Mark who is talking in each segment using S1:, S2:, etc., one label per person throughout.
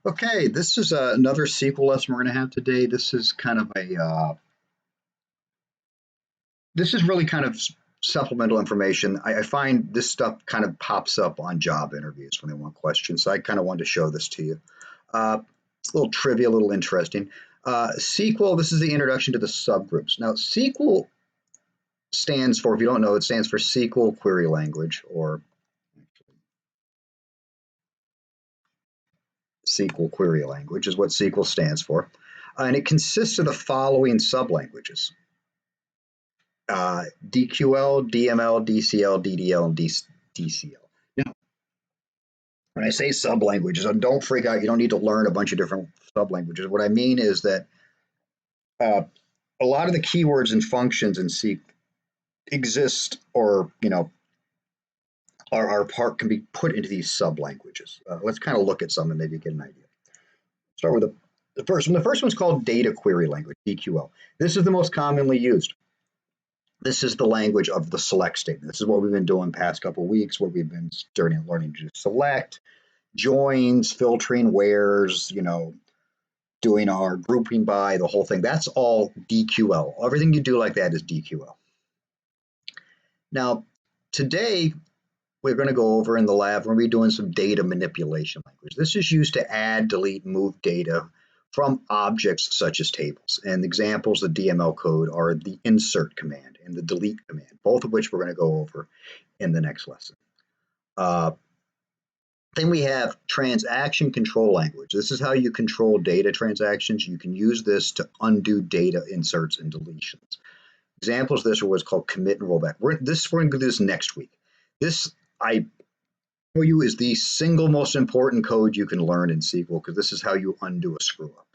S1: Okay, this is another SQL lesson we're going to have today. This is kind of this is really kind of supplemental information. I find this stuff kind of pops up on job interviews when they want questions. So I kind of wanted to show this to you. It's a little trivia, a little interesting. SQL, this is the introduction to the subgroups. Now, SQL stands for, if you don't know, it stands for SQL Query Language, or SQL Query Language is what SQL stands for. And it consists of the following sublanguages. DQL, DML, DCL, DDL, and DCL. Now, when I say sublanguages, don't freak out. You don't need to learn a bunch of different sublanguages. What I mean is that uh, a lot of the keywords and functions in C exist, or are part can be put into these sublanguages. Let's kind of look at some and maybe get an idea. Start with the first one. The first one's called Data Query Language, DQL. This is the most commonly used. This is the language of the select statement. This is what we've been doing past couple of weeks, where we've been learning to select, joins, filtering, wheres, doing our grouping by, the whole thing. That's all DQL. Everything you do like that is DQL. Now, today, we're going to go over in the lab, we're going to be doing some data manipulation language. This is used to add, delete, move data from objects such as tables. And examples of DML code are the insert command and the delete command, both of which we're going to go over in the next lesson. Then we have transaction control language. This is how you control data transactions. You can use this to undo data inserts and deletions. Examples of this are what's called commit and rollback. We're going to do this next week. This, I tell you, is the single most important code you can learn in SQL, because this is how you undo a screw up.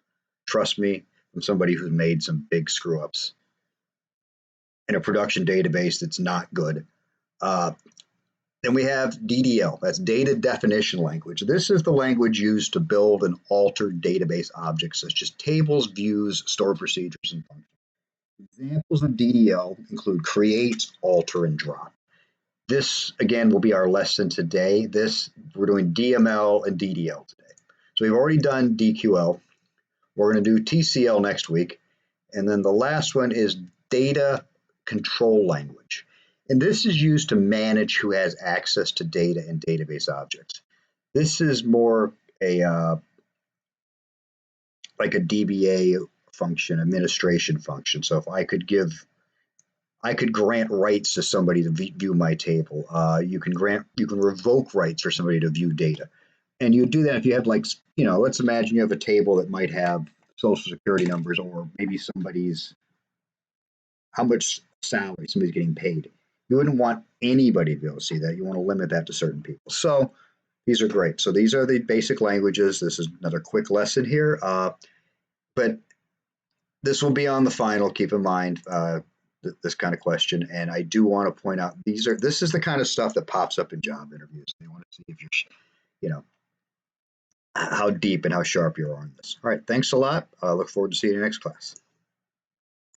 S1: Trust me, from somebody who's made some big screw ups in a production database that's not good. Then we have DDL, that's data definition language. This is the language used to build and alter database objects such as tables, views, stored procedures, and functions. Examples of DDL include create, alter, and drop. This, again, will be our lesson today. We're doing DML and DDL today. So we've already done DQL. We're going to do TCL next week. And then the last one is data control language. And this is used to manage who has access to data and database objects. This is more like a DBA function, administration function. So if I could grant rights to somebody to view my table. You can revoke rights for somebody to view data. And you do that if you have, let's imagine you have a table that might have social security numbers, or maybe how much salary somebody's getting paid. You wouldn't want anybody to be able to see that. You want to limit that to certain people. So these are great. So these are the basic languages. This is another quick lesson here. But this will be on the final, keep in mind. This kind of question, and I do want to point out this is the kind of stuff that pops up in job interviews. They want to see if you're, how deep and how sharp you are on this. All right, thanks a lot. Look forward to seeing you next class.